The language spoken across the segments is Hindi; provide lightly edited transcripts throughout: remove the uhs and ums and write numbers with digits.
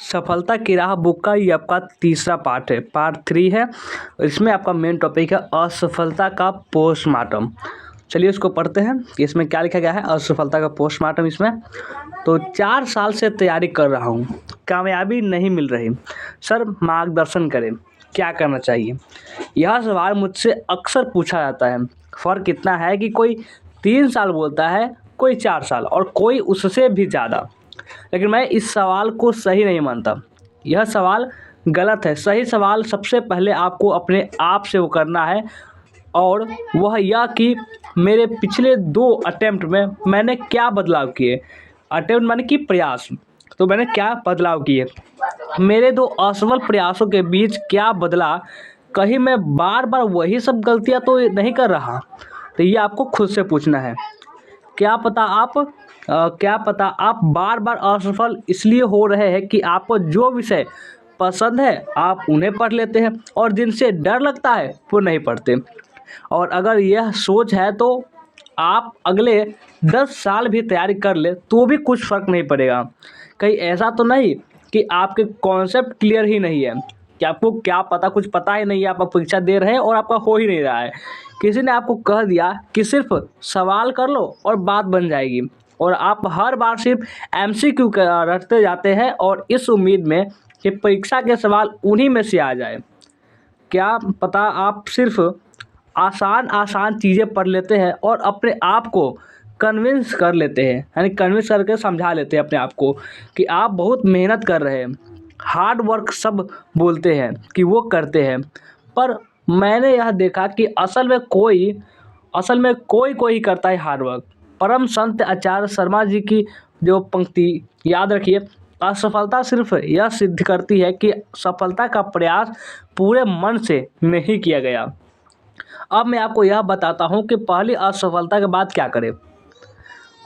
सफलता की राह बुक का ये आपका तीसरा पार्ट है, पार्ट 3 है। इसमें आपका मेन टॉपिक है असफलता का पोस्टमार्टम। चलिए उसको पढ़ते हैं कि इसमें क्या लिखा गया है। असफलता का पोस्टमार्टम इसमें तो 4 साल से तैयारी कर रहा हूँ, कामयाबी नहीं मिल रही, सर मार्गदर्शन करें, क्या करना चाहिए। यह सवाल मुझसे अक्सर पूछा जाता है। फ़र्क इतना है कि कोई 3 साल बोलता है, कोई 4 साल और कोई उससे भी ज़्यादा। लेकिन मैं इस सवाल को सही नहीं मानता। यह सवाल गलत है। सही सवाल सबसे पहले आपको अपने आप से वो करना है, और वह यह कि मेरे पिछले 2 अटेम्प्ट में मैंने क्या बदलाव किए। अटेम्प्ट माने कि प्रयास, तो मैंने क्या बदलाव किए। मेरे 2 असफल प्रयासों के बीच क्या बदला। कहीं मैं बार बार वही सब गलतियां तो नहीं कर रहा। तो ये आपको खुद से पूछना है। क्या पता आप बार बार असफल इसलिए हो रहे हैं कि आपको जो विषय पसंद है आप उन्हें पढ़ लेते हैं और जिनसे डर लगता है वो नहीं पढ़ते। और अगर यह सोच है तो आप अगले 10 साल भी तैयारी कर ले तो भी कुछ फ़र्क नहीं पड़ेगा। कहीं ऐसा तो नहीं कि आपके कॉन्सेप्ट क्लियर ही नहीं है, कि आपको क्या पता, कुछ पता ही नहीं है, आप परीक्षा दे रहे हैं और आपका हो ही नहीं रहा है। किसी ने आपको कह दिया कि सिर्फ सवाल कर लो और बात बन जाएगी, और आप हर बार सिर्फ एमसीक्यू रटते जाते हैं और इस उम्मीद में कि परीक्षा के सवाल उन्हीं में से आ जाए। क्या पता आप सिर्फ आसान आसान चीज़ें पढ़ लेते हैं और अपने आप को कन्विंस कर लेते हैं, यानी कन्विंस करके समझा लेते हैं अपने आप को कि आप बहुत मेहनत कर रहे हैं, हार्ड वर्क सब बोलते हैं कि वो करते हैं। पर मैंने यह देखा कि असल में कोई कोई करता है हार्ड वर्क। परम संत आचार्य शर्मा जी की जो पंक्ति याद रखिए, असफलता सिर्फ यह सिद्ध करती है कि सफलता का प्रयास पूरे मन से नहीं किया गया। अब मैं आपको यह बताता हूँ कि पहली असफलता के बाद क्या करें।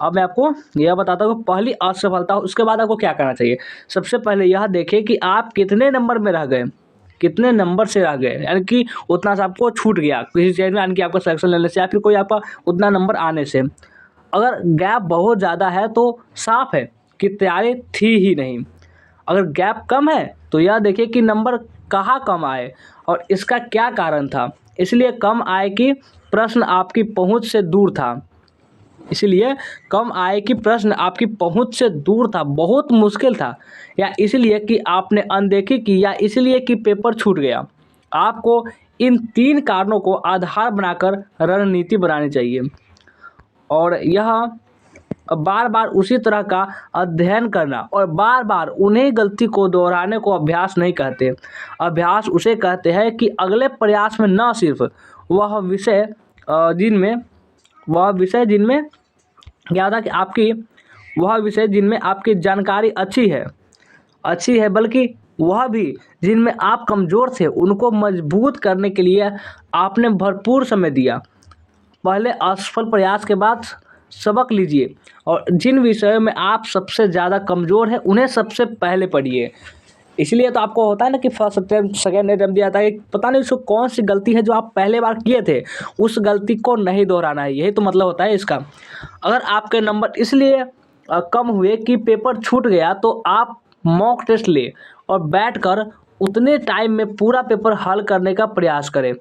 अब मैं आपको यह बताता हूँ कि पहली असफलता उसके बाद आपको क्या करना चाहिए। सबसे पहले यह देखें कि आप कितने नंबर में रह गए, कितने नंबर से रह गए, यानी कि उतना सा आपको छूट गया किसी चीज़ में, यानी कि आपका सिलेक्शन लेने से या फिर कोई आपका उतना नंबर आने से। अगर गैप बहुत ज़्यादा है तो साफ है कि तैयारी थी ही नहीं। अगर गैप कम है तो यह देखिए कि नंबर कहाँ कम आए और इसका क्या कारण था। इसलिए कम आए कि प्रश्न आपकी पहुंच से दूर था, इसलिए कम आए कि प्रश्न आपकी पहुंच से दूर था, बहुत मुश्किल था, या इसलिए कि आपने अनदेखी की, या इसलिए कि पेपर छूट गया। आपको इन 3 कारणों को आधार बनाकर रणनीति बनानी चाहिए, और यह बार बार उसी तरह का अध्ययन करना और बार बार उन्हीं गलती को दोहराने को अभ्यास नहीं कहते। अभ्यास उसे कहते हैं कि अगले प्रयास में न सिर्फ वह विषय जिनमें क्या था कि आपकी वह विषय जिनमें आपकी जानकारी अच्छी है, बल्कि वह भी जिनमें आप कमज़ोर थे उनको मजबूत करने के लिए आपने भरपूर समय दिया। पहले असफल प्रयास के बाद सबक लीजिए, और जिन विषयों में आप सबसे ज़्यादा कमज़ोर हैं उन्हें सबसे पहले पढ़िए। इसलिए तो आपको होता है ना कि फर्स्ट अटेम्प्ट सेकेंड अटेम्प्ट दिया था कि पता नहीं उसको कौन सी गलती है जो आप पहले बार किए थे, उस गलती को नहीं दोहराना है। यही तो मतलब होता है इसका। अगर आपके नंबर इसलिए कम हुए कि पेपर छूट गया तो आप मॉक टेस्ट ले और बैठकर उतने टाइम में पूरा पेपर हल करने का प्रयास करें।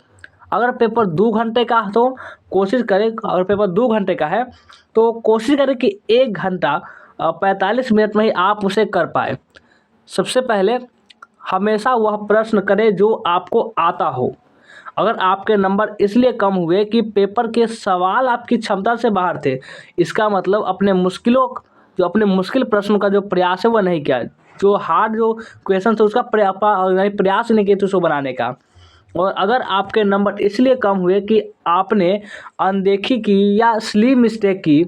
अगर पेपर 2 घंटे का तो कोशिश करें, अगर पेपर 2 घंटे का है तो कोशिश करें कि 1 घंटा 45 मिनट में ही आप उसे कर पाए। सबसे पहले हमेशा वह प्रश्न करें जो आपको आता हो। अगर आपके नंबर इसलिए कम हुए कि पेपर के सवाल आपकी क्षमता से बाहर थे, इसका मतलब अपने मुश्किल प्रश्न का जो प्रयास है वह नहीं किया, जो हार्ड जो क्वेश्चन थे उसका प्रयास नहीं किए थे उसको बनाने का। और अगर आपके नंबर इसलिए कम हुए कि आपने अनदेखी की या स्लीप मिस्टेक की,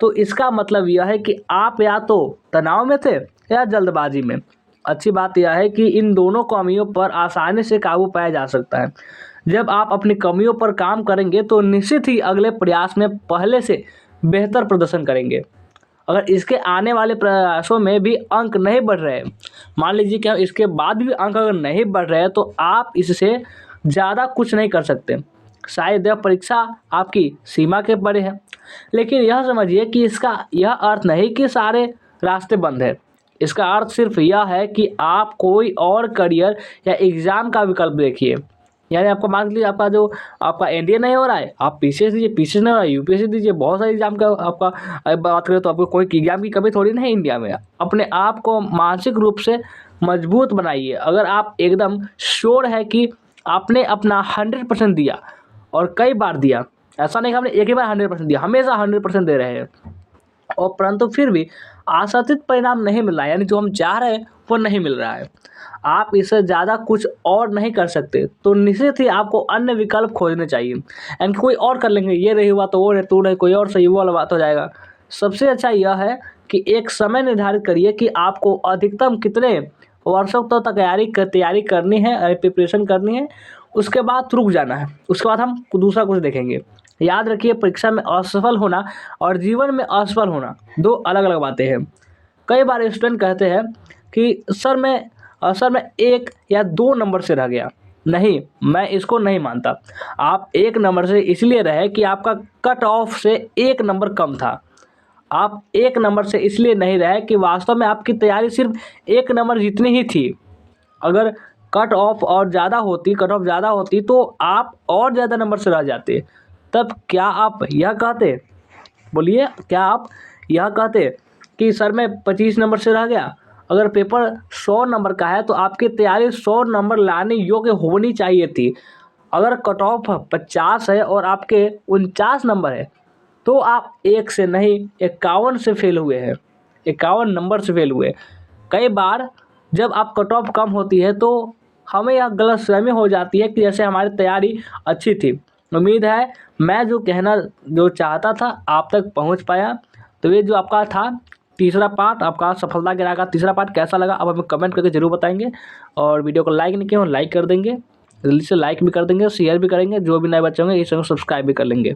तो इसका मतलब यह है कि आप या तो तनाव में थे या जल्दबाजी में। अच्छी बात यह है कि इन दोनों कमियों पर आसानी से काबू पाया जा सकता है। जब आप अपनी कमियों पर काम करेंगे तो निश्चित ही अगले प्रयास में पहले से बेहतर प्रदर्शन करेंगे। अगर इसके आने वाले प्रयासों में भी अंक नहीं बढ़ रहे, मान लीजिए कि इसके बाद भी अंक अगर नहीं बढ़ रहे, तो आप इससे ज़्यादा कुछ नहीं कर सकते। शायद यह परीक्षा आपकी सीमा के परे है, लेकिन यह समझिए कि इसका यह अर्थ नहीं कि सारे रास्ते बंद है। इसका अर्थ सिर्फ यह है कि आप कोई और करियर या एग्ज़ाम का विकल्प देखिए। यानी आपको मान लीजिए आपका एनडीए नहीं हो रहा है, आप पीसीएस दीजिए, पीसीएस नहीं हो रहा है यूपीएससी दीजिए, बहुत सारे एग्जाम का आपका बात करें तो आपको कोई एग्जाम की कमी थोड़ी नहीं है इंडिया में। अपने आप को मानसिक रूप से मजबूत बनाइए। अगर आप एकदम श्योर है कि आपने अपना 100% दिया और कई बार दिया, ऐसा नहीं कि आपने एक ही बार 100% दिया, हमेशा 100% दे रहे हैं और परंतु फिर भी आशातीत परिणाम नहीं मिल रहा है, यानी जो हम चाह रहे हैं वो नहीं मिल रहा है, आप इससे ज़्यादा कुछ और नहीं कर सकते, तो निश्चित ही आपको अन्य विकल्प खोजने चाहिए। यानी कोई और कर लेंगे, ये नहीं हुआ तो वो नहीं, तू नहीं कोई और सही, वो वाला बात हो जाएगा। सबसे अच्छा यह है कि एक समय निर्धारित करिए कि आपको अधिकतम कितने वर्षों तक तैयारी करनी है, प्रिपरेशन करनी है, उसके बाद रुक जाना है, उसके बाद हम दूसरा कुछ देखेंगे। याद रखिए, परीक्षा में असफल होना और जीवन में असफल होना दो अलग अलग बातें हैं। कई बार स्टूडेंट कहते हैं कि सर मैं 1 या 2 नंबर से रह गया। नहीं, मैं इसको नहीं मानता। आप 1 नंबर से इसलिए रहे कि आपका कट ऑफ से 1 नंबर कम था। आप 1 नंबर से इसलिए नहीं रहे कि वास्तव में आपकी तैयारी सिर्फ 1 नंबर जितनी ही थी। अगर कट ऑफ ज़्यादा होती तो आप और ज़्यादा नंबर से रह जाते। तब क्या आप यह कहते, बोलिए, क्या आप यह कहते कि सर मैं 25 नंबर से रह गया? अगर पेपर 100 नंबर का है तो आपकी तैयारी 100 नंबर लाने योग्य होनी चाहिए थी। अगर कट ऑफ 50 है और आपके 49 नंबर है तो आप 1 से नहीं 51 से फेल हुए हैं, 51 नंबर से फेल हुए। कई बार जब आप कट ऑफ कम होती है तो हमें यह गलतफ़हमी हो जाती है कि जैसे हमारी तैयारी अच्छी थी। उम्मीद है मैं जो चाहता था आप तक पहुंच पाया। तो ये जो आपका था तीसरा पार्ट, आपका सफलता के राह का तीसरा पार्ट कैसा लगा आप हमें कमेंट करके ज़रूर बताएंगे। और वीडियो को लाइक नहीं किया हो लाइक कर देंगे, जल्दी से लाइक भी कर देंगे, शेयर भी करेंगे, जो भी नए बच्चे होंगे इस चैनल को सब्सक्राइब भी कर लेंगे।